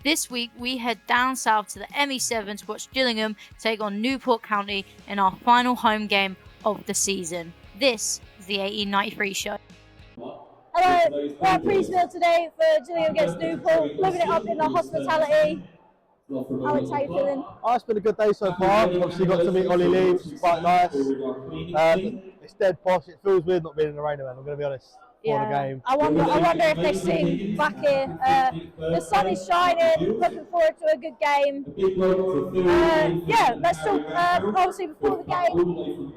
This week we head down south to the ME7 to watch Gillingham take on Newport County in our final home game of the season. This is the 1893 show. Hello, we're at pre-spill today for Gillingham against Newport, living it up in the hospitality. Alex, how you feeling? It's been a good day so far. Obviously got to meet Ollie Lee, which is quite nice. It's dead posh. It feels weird not being in the rain, man. I'm going to be honest. For the game. I wonder if they sing back here. The sun is shining. Looking forward to a good game. Let's talk. Obviously, before the game,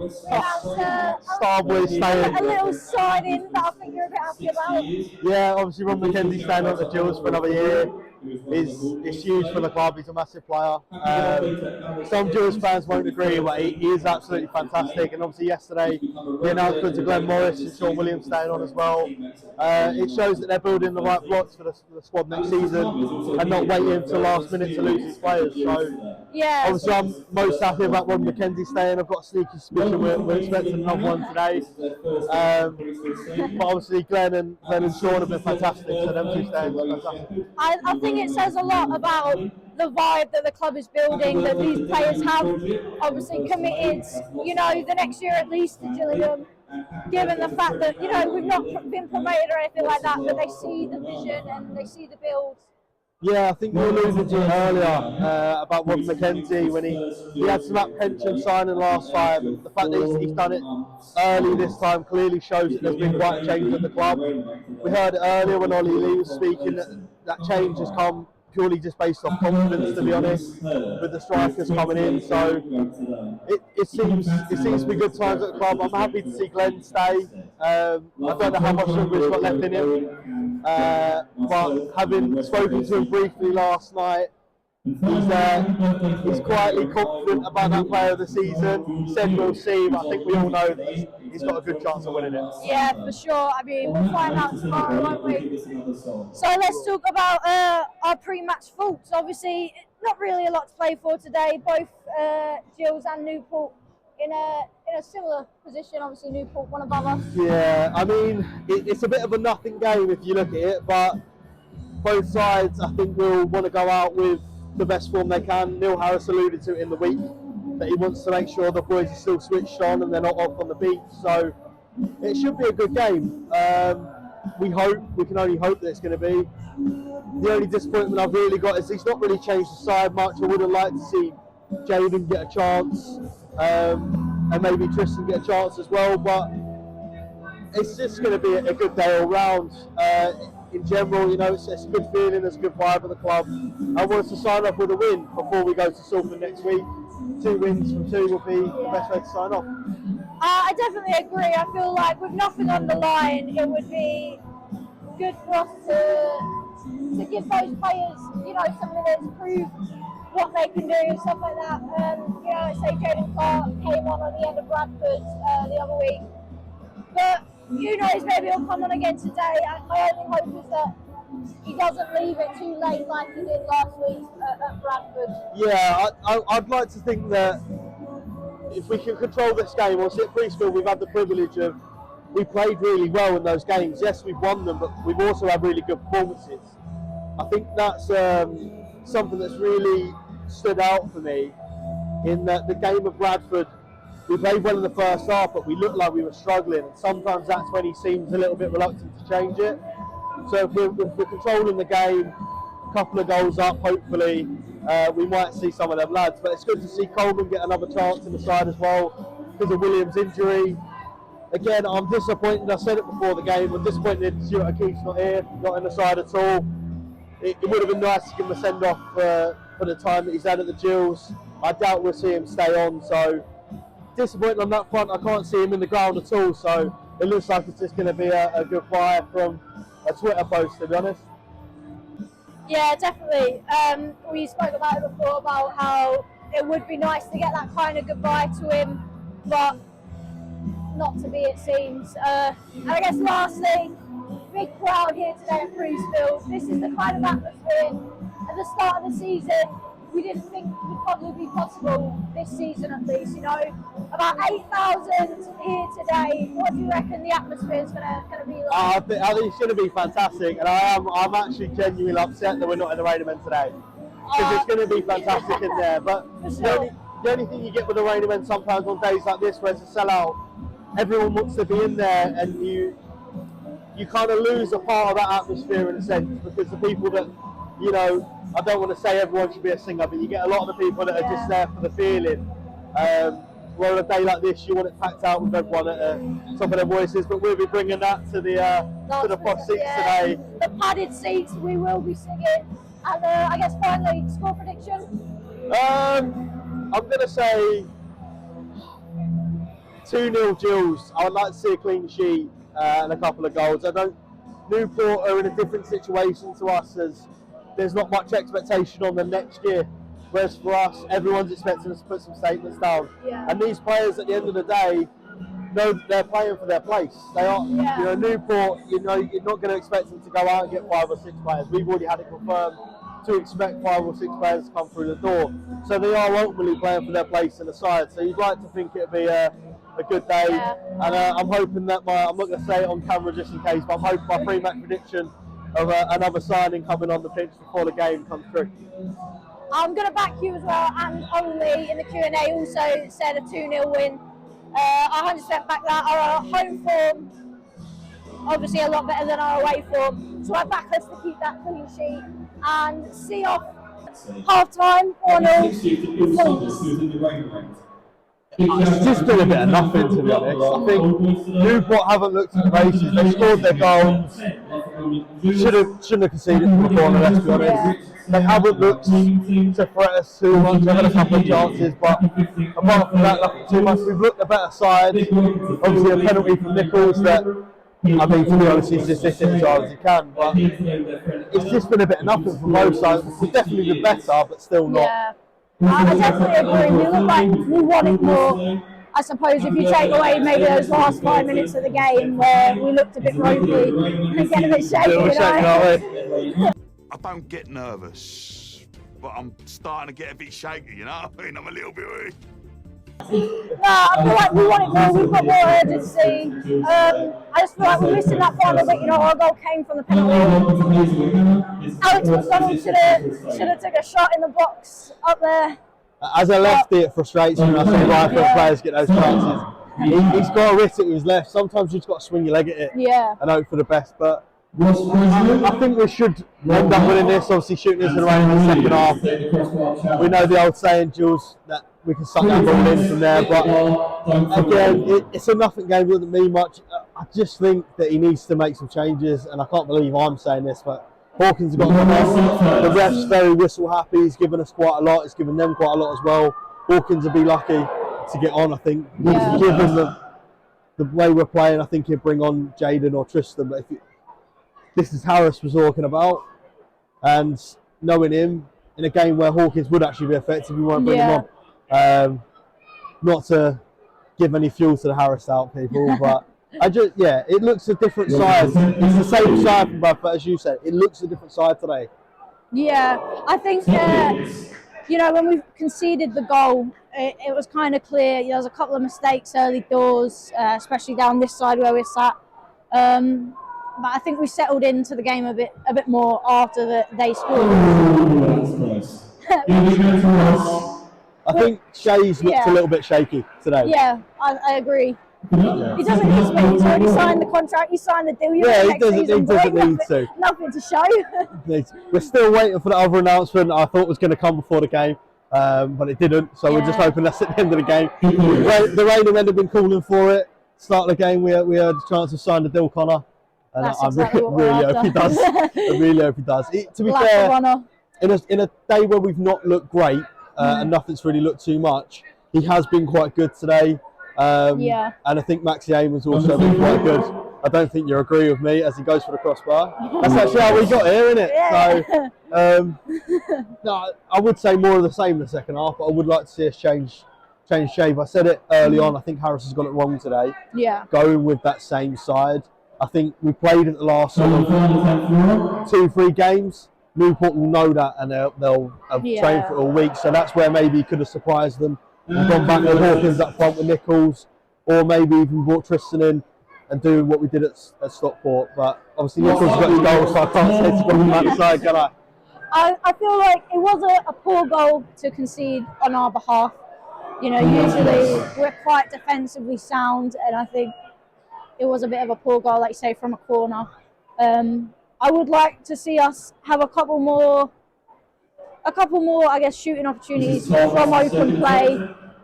Starboy staying. A little signing that I think you're a bit happy about. Yeah, obviously Ron McKenzie staying on the Gills for another year. It's huge for the club. He's a massive player. Some Gills fans won't agree, but he is absolutely fantastic. And obviously yesterday, the announcement to Glenn Morris and Sean Williams staying on as well. It shows that they're building the right blocks for the squad next season and not waiting until last minute to lose his players. So obviously I'm most happy about Ron McKenzie staying. I've got a sneaky suspicion we're expecting another one today. But obviously Glenn and Sean have been fantastic, so them two staying is fantastic. I think it says a lot about the vibe that the club is building, that these players have obviously committed, the next year at least to Gillingham, given the fact that, we've not been promoted or anything like that, but they see the vision and they see the build. Yeah, I think you alluded to it earlier about Ron McKenzie when he had some apprehension signing last time. The fact that he's done it early this time clearly shows that there's been quite a change at the club. We heard it earlier when Ollie Lee was speaking that change has come purely just based on confidence, to be honest, with the strikers coming in. So it seems to be good times at the club. I'm happy to see Glenn stay. I don't know how much longer he's got left in him, but having spoken to him briefly last night, he's quietly confident about that player of the season. He said we'll see, but I think we all know that he's got a good chance of winning it. Yeah, for sure. I mean, we'll find out tomorrow, won't we? So let's talk about our pre-match thoughts. Obviously, not really a lot to play for today. Both Gills and Newport in a similar position. Obviously, Newport one above us. Yeah, I mean, it's a bit of a nothing game if you look at it, but both sides, I think, will want to go out with the best form they can. Neil Harris alluded to it in the week that he wants to make sure the boys are still switched on and they're not off on the beach. So it should be a good game. We can only hope that it's going to be. The only disappointment I've really got is he's not really changed the side much. I would have liked to see Jaden get a chance and maybe Tristan get a chance as well, but it's just going to be a good day all round. In general, it's a good feeling, there's a good vibe at the club. I want us to sign off with a win before we go to Salford next week. 2 wins from 2 will be the best way to sign off. I definitely agree. I feel like with nothing on the line, it would be good for us to give those players, some minutes, prove what they can do and stuff like that. Say Jaden Clark came on at the end of Bradford the other week. But who knows, maybe he'll come on again today. My only hope is that he doesn't leave it too late like he did last week at Bradford. Yeah, I'd like to think that if we can control this game, obviously at Priestfield we've had the privilege of, we played really well in those games. Yes, we've won them, but we've also had really good performances. I think that's something that's really stood out for me in the game of Bradford. We played well in the first half, but we looked like we were struggling. And sometimes that's when he seems a little bit reluctant to change it. So if we're controlling the game, a couple of goals up, hopefully, we might see some of them lads. But it's good to see Coleman get another chance in the side as well because of Williams' injury. Again, I'm disappointed. I said it before the game. I'm disappointed Stuart O'Keefe's not here, not in the side at all. It would have been nice to give him a send-off for the time that he's had at the Gills. I doubt we'll see him stay on. So disappointed on that front. I can't see him in the ground at all, so it looks like it's just going to be a goodbye from a Twitter post, to be honest. Yeah, definitely. We spoke about it before, about how it would be nice to get that kind of goodbye to him, but not to be, it seems. And I guess lastly, big crowd here today at Priestfield. This is the kind of atmosphere at the start of the season we didn't think would probably be possible this season at least. You know, about 8,000 here today. What do you reckon the atmosphere is going to be like? I think it's going to be fantastic, and I'm actually genuinely upset that we're not in the Rain Event today, because it's going to be fantastic in there. But the only thing you get with the Rain Event sometimes on days like this, where it's a sellout, everyone wants to be in there, and you kind of lose a part of that atmosphere in a sense, because the people that, you know, I don't want to say everyone should be a singer, but you get a lot of the people that are just there for the feeling. Where on a day like this, you want it packed out with everyone at the top of their voices, but we'll be bringing that to the posh seats today. The padded seats, we will be singing. And I guess finally, score prediction? I'm going to say 2-0 Gills. I would like to see a clean sheet and a couple of goals. Newport are in a different situation to us, as there's not much expectation on them next year. Whereas for us, everyone's expecting us to put some statements down. Yeah. And these players, at the end of the day, know that they're playing for their place. They are, you know, Newport, you know, you're not going to expect them to go out and get 5 or 6 players. We've already had it confirmed to expect 5 or 6 players to come through the door. So they are ultimately playing for their place in the side. So you'd like to think it'd be a good day. Yeah. And I'm hoping that I'm not going to say it on camera just in case, but I'm hoping my pre-match prediction of another signing coming on the pitch before the game comes through. I'm going to back you as well, and Ollie in the Q&A also said a 2-0 win. I 100% back that. Our home form, obviously a lot better than our away form, so I back us to keep that clean sheet and see off half-time, 4-0. It's just been a bit of nothing, to be honest. I think Newport haven't looked at the races. They scored their goals. Shouldn't have conceded from the corner, let's be honest. They haven't looked to threat us too much. They've had a couple of chances, but apart from that, nothing too much. We've looked a better side. Obviously, a penalty from Nichols that, I mean, to be honest, he's just hit it as hard as he can. But it's just been a bit of nothing from both sides. We've definitely been better, but still not. Yeah. I definitely agree. We look like we want it more. I suppose if you take away maybe those last 5 minutes of the game where we looked a bit ropey and get a bit shaky, you know? I don't get nervous, but I'm starting to get a bit shaky, you know? I mean, I'm a little bit weak. No, I feel like we want it more, we've got more urgency. I just feel like we're missing that final bit, you know, our goal came from the penalty. Alex McDonald should have took a shot in the box up there. As a lefty, it frustrates me when I see right-foot players get those chances. He's got to hit it with his left. Sometimes you've just got to swing your leg at it and hope for the best. But I think we should end up winning this. Obviously, shooting us in the rain in the second half. We know the old saying, Jules, that we can suck that ball in from there. But again, it's a nothing game. It doesn't mean much. I just think that he needs to make some changes, and I can't believe I'm saying this, but Hawkins has got the ref's very whistle happy. He's given us quite a lot. He's given them quite a lot as well. Hawkins will be lucky to get on, I think. Given the way we're playing, I think he'll bring on Jaden or Tristan. But this is Harris was talking about, and knowing him in a game where Hawkins would actually be effective, we won't bring him on. Not to give any fuel to the Harris out people, but it looks a different side. It's the same side from both, but as you said, it looks a different side today. Yeah, I think when we conceded the goal, it was kind of clear. There was a couple of mistakes early doors, especially down this side where we're sat. But I think we settled into the game a bit more after they scored. I think Shay's looked a little bit shaky today. Yeah, I agree. Yeah. He doesn't need to wait. He's already signed the contract. He signed the deal. He doesn't need to. Nothing to show. We're still waiting for the other announcement I thought was going to come before the game, but it didn't. So we're just hoping that's at the end of the game. The Rain have been calling for it. Start of the game, we had a chance to sign the deal, Connor. And I really hope he does. I really hope he does. To be fair, in a day where we've not looked great and nothing's really looked too much, he has been quite good today. And I think MATCHDAY was also been quite good. I don't think you agree with me as he goes for the crossbar. That's actually how we got here, isn't it? Yeah. So, no, I would say more of the same in the second half, but I would like to see us change shape. I said it early on. I think Harris has got it wrong today. Yeah. Going with that same side. I think we played at the last sort of 2-3 games Newport will know that, and they'll have trained for it all week. So that's where maybe he could have surprised them and gone back with Hawkins up front with Nichols, or maybe even brought Tristan in and doing what we did at Stockport. But obviously Nichols got his goal, so I can't say to go on that side, can I? I feel like it was a poor goal to concede on our behalf. You know, usually we're quite defensively sound, and I think it was a bit of a poor goal, like you say, from a corner. I would like to see us have a couple more, I guess, shooting opportunities from open play.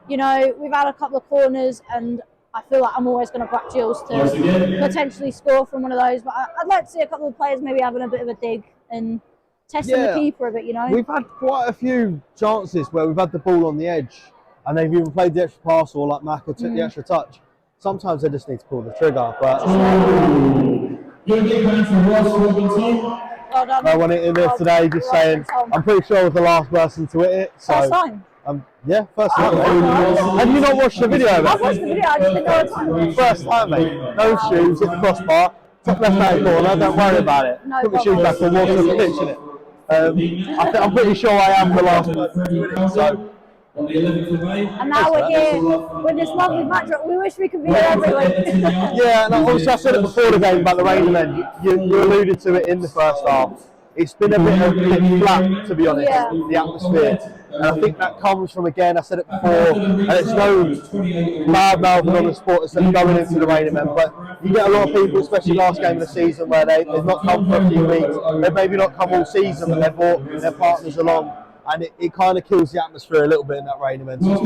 You know, we've had a couple of corners, and I feel like I'm always going to back Jules to potentially score from one of those. But I'd like to see a couple of players maybe having a bit of a dig and testing the keeper a bit, you know. We've had quite a few chances where we've had the ball on the edge and they've even played the extra pass, or like Mac took the extra touch. Sometimes they just need to pull the trigger. But well done. I went it in there today just saying, I'm pretty sure I was the last person to hit it. So, first time? Yeah, first time. Have you not watched the video of it? I've watched the video, I just didn't know what time. First time, mate. No shoes, hit the crossbar, top left hand corner, don't worry about it. No Put my shoes back on, walk on the pitch in it. I'm pretty sure I am the last person to win it. So. And now we're here with this lovely backdrop. We wish we could be here every week. Yeah, and obviously I said it before the game about the rain event. You alluded to it in the first half. It's been a bit flat, to be honest, the atmosphere. And I think that comes from, again, I said it before, and it's no bad mouthing on the supporters that are going into the rain event, but you get a lot of people, especially last game of the season, where they've not come for a few weeks, they've maybe not come all season, but they've brought their partners along. And it kind of kills the atmosphere a little bit in that rain event. So it's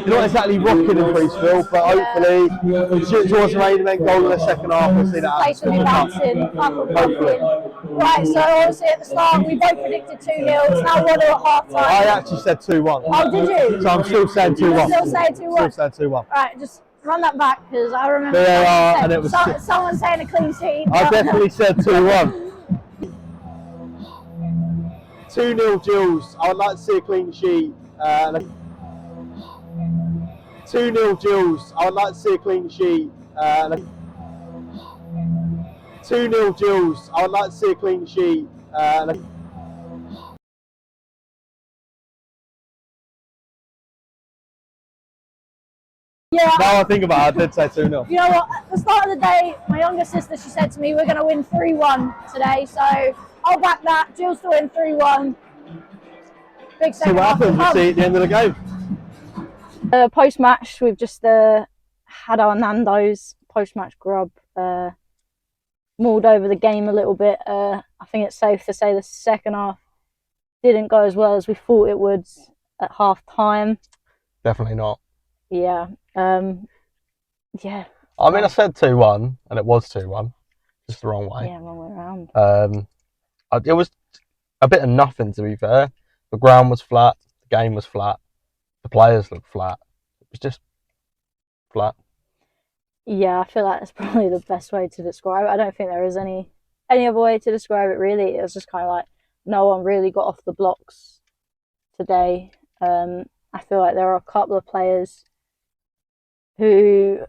you're not exactly rocking in Priestville, but hopefully, shoot towards the rain event, goal in the second half, we'll see that atmosphere be bouncing, up and pumping. Right, so obviously at the start, we both predicted 2-0, it's now 1-0 at half time. I actually said 2-1. Oh, did you? So I'm still saying 2-1. You're still saying 2-1? Still saying 2-1. Right, just run that back, because I remember and it was someone saying a clean sheet. I definitely said 2-1. 2-0 Jules. I would like to see a clean sheet. 2-0 Jules. I would like to see a clean sheet. 2-0 Jules. I would like to see a clean sheet. Yeah. Now I think about it, I did say 2-0. You know what? At the start of the day, my younger sister, she said to me, we're going to win 3-1 today. So I'll back that. Jill's to win 3-1. Big See what happens. We'll see at the end of the game. Post-match, we've just had our Nando's post-match grub. Mauled over the game a little bit. I think it's safe to say the second half didn't go as well as we thought it would at half time. Definitely not. Yeah. Yeah. I mean, I said 2-1, and it was 2-1, just the wrong way. Yeah, wrong way around. It was a bit of nothing, to be fair. The ground was flat, the game was flat, the players looked flat. It was just flat. Yeah, I feel like that's probably the best way to describe it. I don't think there is any other way to describe it, really. It was just kind of like no one really got off the blocks today. I feel like there are a couple of players who,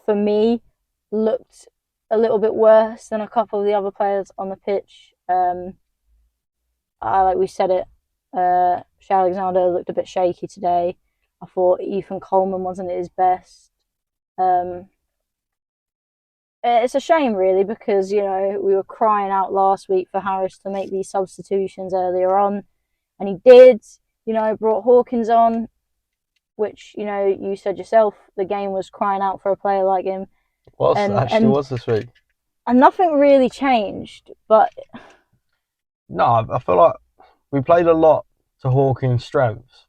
for me, looked a little bit worse than a couple of the other players on the pitch. Like we said it, Shea Alexander looked a bit shaky today. I thought Ethan Coleman wasn't at his best. It's a shame, really, because, you know, we were crying out last week for Harris to make these substitutions earlier on, and he did. You know, brought Hawkins on, which, you know, you said yourself, the game was crying out for a player like him. Was this week. And nothing really changed, but... No, I feel like we played a lot to Hawkins' strengths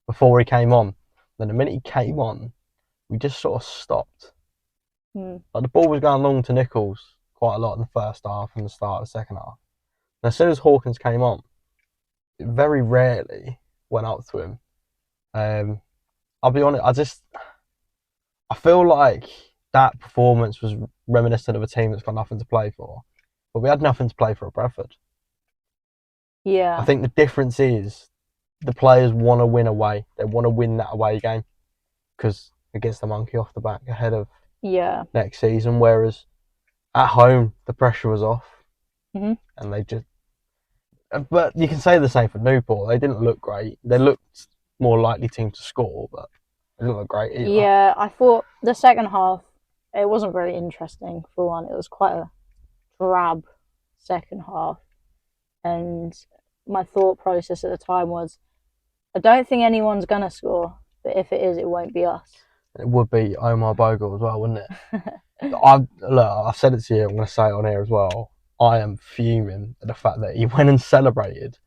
before he came on. Then the minute he came on, we just sort of stopped. Like the ball was going long to Nichols quite a lot in the first half and the start of the second half. And as soon as Hawkins came on, it very rarely went up to him. I'll be honest, I feel like that performance was reminiscent of a team that's got nothing to play for. But we had nothing to play for at Bradford. Yeah. I think the difference is the players want to win away. They want to win that away game because it gets the monkey off the back ahead of next season. Whereas at home, the pressure was off. Mhm. and they just. But you can say the same for Newport. They didn't look great. They looked more likely team to score, but they didn't look great either. Yeah, I thought the second half, it wasn't very interesting for one. It was quite a drab second half. And my thought process at the time was, I don't think anyone's going to score, but if it is, it won't be us. It would be Omar Bogle as well, wouldn't it? I've said it to you. I'm going to say it on here as well. I am fuming at the fact that he went and celebrated,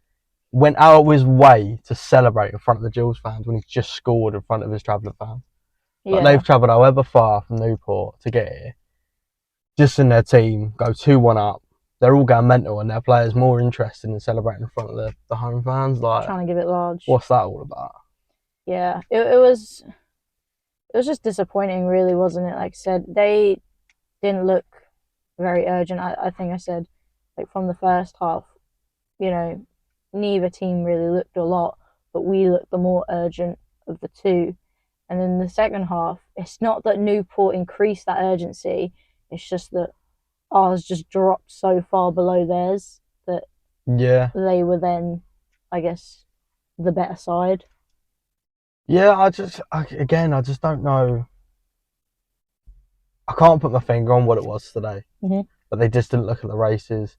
went out of his way to celebrate in front of the Gills fans when he's just scored in front of his travelling fans. Like, they've travelled however far from Newport to get here, just in their team, go 2-1 up. They're all going mental, and their players more interested in celebrating in front of the home fans. Like, trying to give it large. What's that all about? Yeah, it was just disappointing, really, wasn't it? Like I said, they didn't look very urgent. I think I said, like, from the first half, you know, neither team really looked a lot, but we looked the more urgent of the two. And then the second half, it's not that Newport increased that urgency, it's just that ours just dropped so far below theirs that they were then, I guess, the better side. Yeah, I just don't know. I can't put my finger on what it was today, but they just didn't look at the races.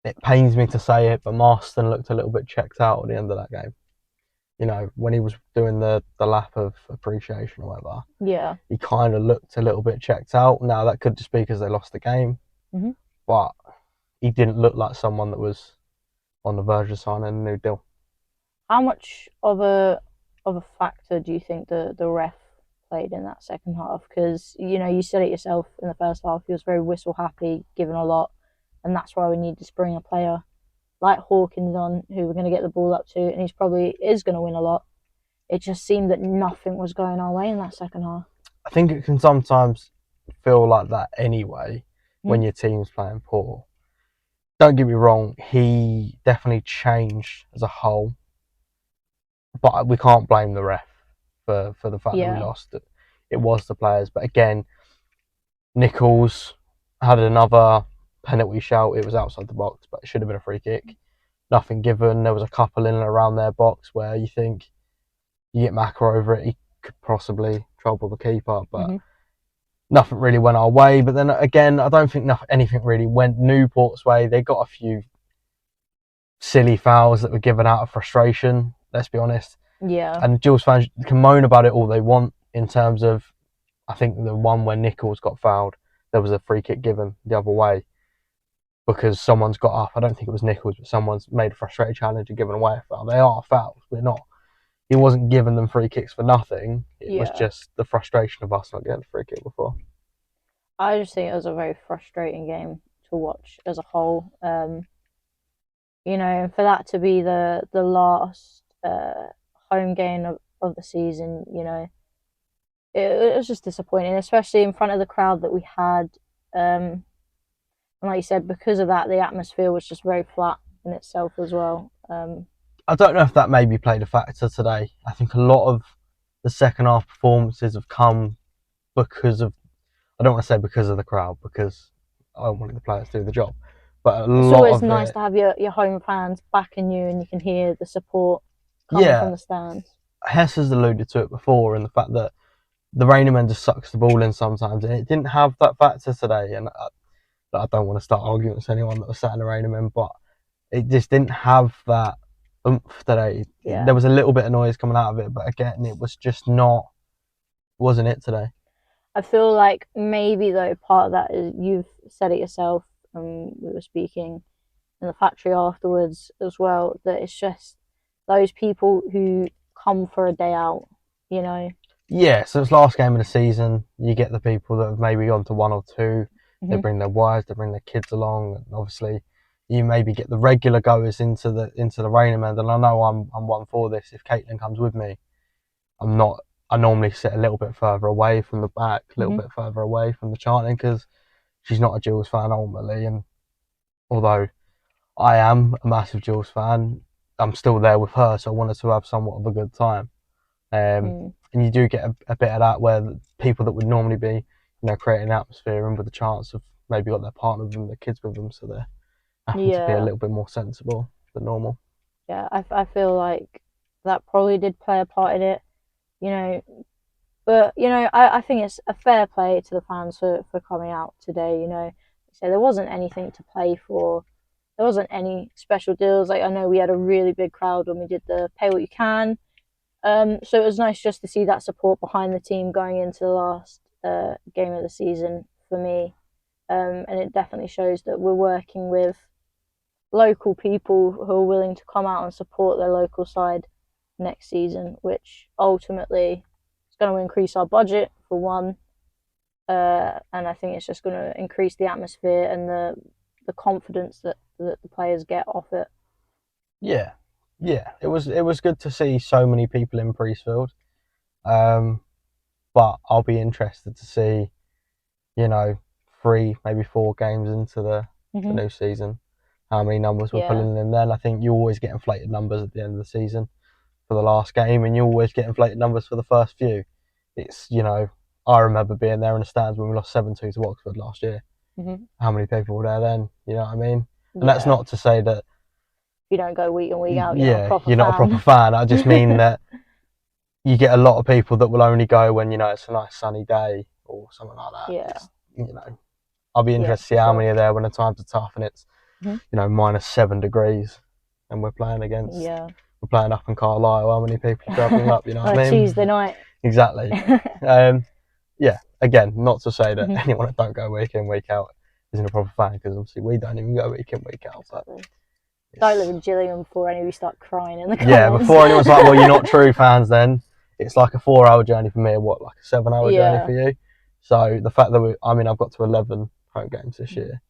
It pains me to say it, but Marston looked a little bit checked out at the end of that game. You know, when he was doing the lap of appreciation or whatever. Yeah. He kind of looked a little bit checked out. Now, that could just be because they lost the game. But he didn't look like someone that was on the verge of signing a new deal. How much of a factor do you think the ref played in that second half? Because, you know, you said it yourself in the first half, he was very whistle happy, giving a lot, and that's why we needed to bring a player like Hawkins on, who we're going to get the ball up to, and he's probably is going to win a lot. It just seemed that nothing was going our way in that second half. I think it can sometimes feel like that anyway when your team's playing poor. Don't get me wrong, he definitely changed as a whole, but we can't blame the ref for the fact that we lost. It was the players, but again, Nichols had another penalty shout. It was outside the box, but it should have been a free kick. Nothing given. There was a couple in and around their box where you think you get Macca over it, he could possibly trouble the keeper, but nothing really went our way. But then again, I don't think anything really went Newport's way. They got a few silly fouls that were given out of frustration, let's be honest. Yeah. And Gills fans can moan about it all they want in terms of, I think the one where Nichols got fouled, there was a free kick given the other way because someone's got up. I don't think it was Nichols, but someone's made a frustrated challenge and given away a foul. They are fouls. We're not. He wasn't giving them free kicks for nothing. It was just the frustration of us not getting a free kick before. I just think it was a very frustrating game to watch as a whole. You know, for that to be the last home game of the season, you know, it was just disappointing, especially in front of the crowd that we had. And like you said, because of that, the atmosphere was just very flat in itself as well. I don't know if that maybe played a factor today. I think a lot of the second half performances have come because of, I don't want to say because of the crowd, because I wanted the players to do the job. But it's always nice to have your home fans backing you and you can hear the support coming from the stands. Hess has alluded to it before, and the fact that the Rainiman just sucks the ball in sometimes, and it didn't have that factor today. And I don't want to start arguing with anyone that was sat in the Rainiman, but it just didn't have that oomph today. There was a little bit of noise coming out of it, but again, it was just not, wasn't it today? I feel like maybe though part of that is, you've said it yourself, and we were speaking in the factory afterwards as well, that it's just those people who come for a day out, you know. Yeah, so it's last game of the season. You get the people that have maybe gone to one or two. They bring their wives, they bring their kids along, and obviously you maybe get the regular goers into the Rainiman. And I know I'm one for this. If Caitlin comes with me, I'm not. I normally sit a little bit further away from the back, a little bit further away from the chanting, because she's not a Gills fan ultimately. And although I am a massive Gills fan, I'm still there with her, so I wanted to have somewhat of a good time. And you do get a bit of that where the people that would normally be, you know, creating an atmosphere and with the chance of maybe got their partner with them, their kids with them, so they're having to be a little bit more sensible than normal. Yeah, I feel like that probably did play a part in it, you know. But, you know, I think it's a fair play to the fans for coming out today, you know. So there wasn't anything to play for. There wasn't any special deals. Like, I know we had a really big crowd when we did the pay what you can. So it was nice just to see that support behind the team going into the last game of the season for me. And it definitely shows that we're working with local people who are willing to come out and support their local side next season, which ultimately is going to increase our budget for one, and I think it's just going to increase the atmosphere and the confidence that the players get off it. Yeah, it was good to see so many people in Priestfield, but I'll be interested to see, you know, 3 maybe 4 games into the new season, how many numbers we're pulling in then. I think you always get inflated numbers at the end of the season for the last game, and you always get inflated numbers for the first few. It's, you know, I remember being there in the stands when we lost 7-2 to Oxford last year. How many people were there then? You know what I mean? And that's not to say that you don't go week in, week out, you're not a proper fan. I just mean that you get a lot of people that will only go when, you know, it's a nice sunny day or something like that. Yeah. It's, you know, I'll be interested to see how many are there when the times are tough and it's, you know, -7 degrees and we're playing against, we're playing up in Carlisle. How many people are travelling up, you know what I mean? Tuesday night. Exactly. Again, not to say that anyone that don't go week in, week out isn't a proper fan, because obviously we don't even go week in, week out. But don't live in Gillingham before any of you start crying in the comments. Yeah, before anyone's like, well, you're not true fans then. It's like a 4-hour journey for me, and like a 7-hour journey for you. So the fact that I've got to 11 home games this year,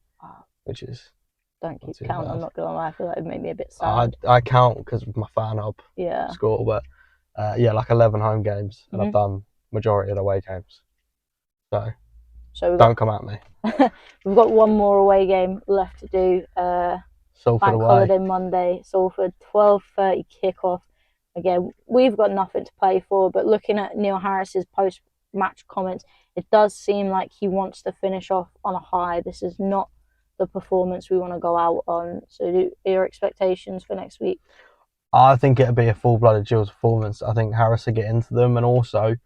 which is... Don't keep count, I'm not going to lie, I feel like it made me a bit sad. I count because of my fan hub score, but like 11 home games, and I've done majority of the away games. So don't come at me. We've got one more away game left to do. Salford Bank away. holiday Monday, Salford, 12:30 kickoff. Again, we've got nothing to play for, but looking at Neil Harris's post-match comments, it does seem like he wants to finish off on a high. This is not the performance we want to go out on. So, your expectations for next week? I think it'll be a full-blooded Gills performance. I think Harris will get into them, and also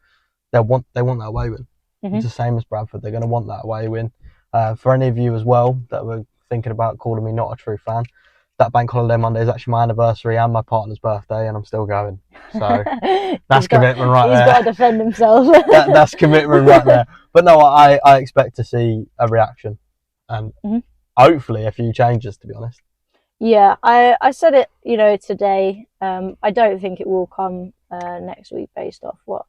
they want that away win. It's the same as Bradford. They're going to want that away win. For any of you as well that were thinking about calling me not a true fan, that Bank Holiday Monday is actually my anniversary and my partner's birthday, and I'm still going. So that's commitment right there. He's got to defend himself. That's commitment right there. But no, I expect to see a reaction and hopefully a few changes, to be honest. Yeah, I said it, you know, today. I don't think it will come next week based off what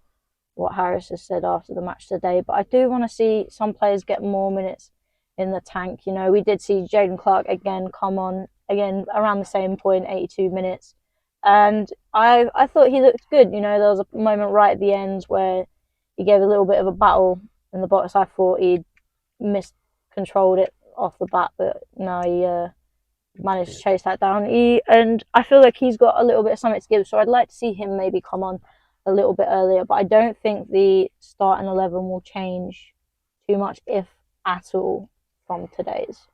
Harris has said after the match today, but I do want to see some players get more minutes in the tank. You know, we did see Jaden Clark again come on again around the same point, 82 minutes, and I thought he looked good. You know, there was a moment right at the end where he gave a little bit of a battle in the box. I thought he'd miscontrolled it off the bat, but no, he managed to chase that down. And I feel like he's got a little bit of something to give, so I'd like to see him maybe come on a little bit earlier, but I don't think the starting 11 will change too much, if at all, from today's.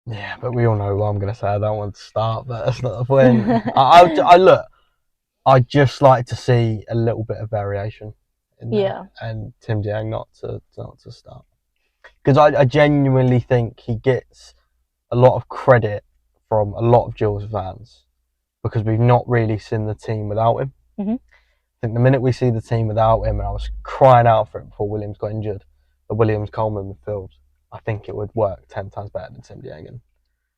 Yeah, but we all know what I'm going to say. I don't want to start, but that's not the point. I look, I'd just like to see a little bit of variation in there, and Tim Diang not to start, because I genuinely think he gets a lot of credit from a lot of Gills fans, because we've not really seen the team without him. I think the minute we see the team without him, and I was crying out for it before Williams got injured, the Williams-Coleman midfield, I think it would work 10 times better than Tim Diang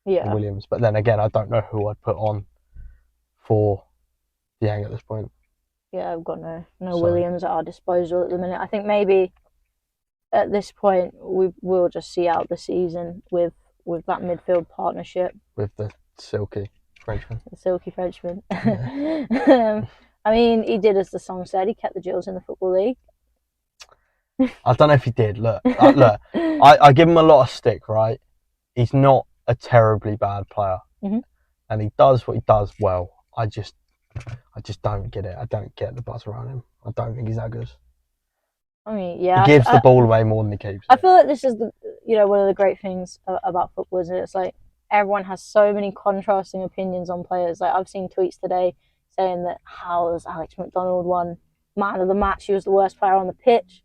and Williams. But then again, I don't know who I'd put on for Diang at this point. Yeah, I've got no Williams at our disposal at the minute. I think maybe at this point we'll just see out the season with that midfield partnership. With the silky Frenchman. The silky Frenchman. Yeah. I mean, he did as the song said. He kept the Gills in the Football League. I don't know if he did. Look, I give him a lot of stick, right? He's not a terribly bad player, and he does what he does well. I just don't get it. I don't get the buzz around him. I don't think he's that good. I mean, He yeah. gives the ball away more than he keeps. I feel like this is one of the great things about football is it's like everyone has so many contrasting opinions on players. Like I've seen tweets today saying that how has Alex McDonald won man of the match? He was the worst player on the pitch.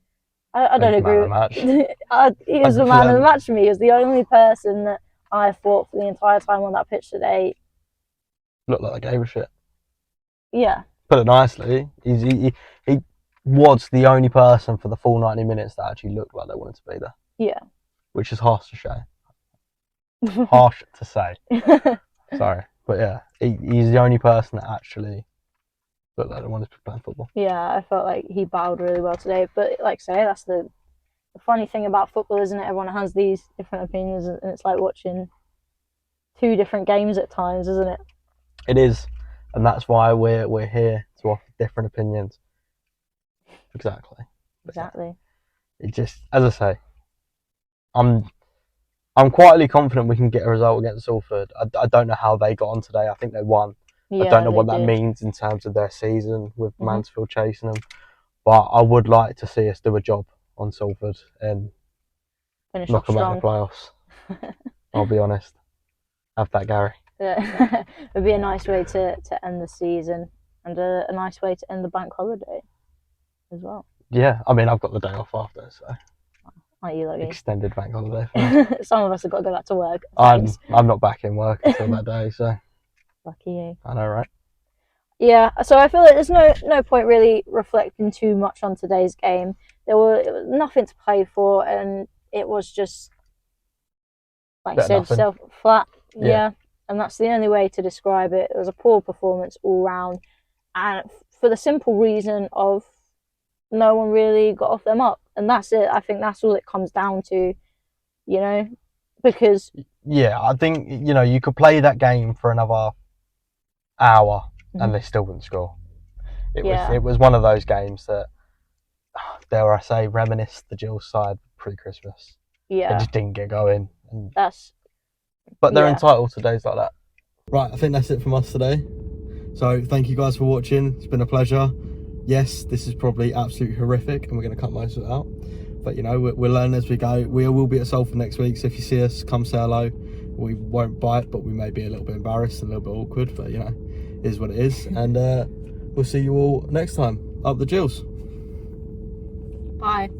I don't agree. Man of the match. He was the man of the match for me. He was the only person that I thought for the entire time on that pitch today. Looked like they gave a shit. Yeah. Put it nicely, he was the only person for the full 90 minutes that actually looked like they wanted to be there. Yeah. Which is harsh to say. Harsh to say. Sorry. But yeah, he's the only person that actually looked like they wanted to be playing football. Yeah, I felt like he battled really well today. But like I say, that's the funny thing about football, isn't it? Everyone has these different opinions, and it's like watching two different games at times, isn't it? It is, and that's why we're here to offer different opinions. Exactly. It just, as I say, I'm quietly confident we can get a result against Salford. I don't know how they got on today. I think they won. Yeah, I don't know what they that did. means in terms of their season with Mansfield chasing them, but I would like to see us do a job on Salford and Finish knock off them out of the playoffs. I'll be honest. Have that, Gary. Yeah. It'd be a nice way to end the season and a nice way to end the bank holiday as well. Yeah, I mean, I've got the day off after, so Aren't you lucky? extended bank holiday for me. Some of us have got to go back to work. I'm not back in work until that day, so Lucky you. I know, right? Yeah, so I feel like there's no point really reflecting too much on today's game. It was nothing to play for, and it was just, like I said, flat. Yeah, and that's the only way to describe it. It was a poor performance all round, and for the simple reason of no one really got off them up, and that's it. I think that's all it comes down to, because yeah, I think you could play that game for another hour and they still wouldn't score. It was one of those games that, dare I say, reminisced the Gills side pre-Christmas. Yeah, they just didn't get going. But they're entitled to days like that. Right, I think that's it from us today. So thank you guys for watching. It's been a pleasure. Yes, this is probably absolutely horrific and we're going to cut most of it out. But, we'll learn as we go. We will be at Salford next week, so if you see us, come say hello. We won't bite, but we may be a little bit embarrassed, a little bit awkward, but, it is what it is. And we'll see you all next time. Up the Gills. Bye.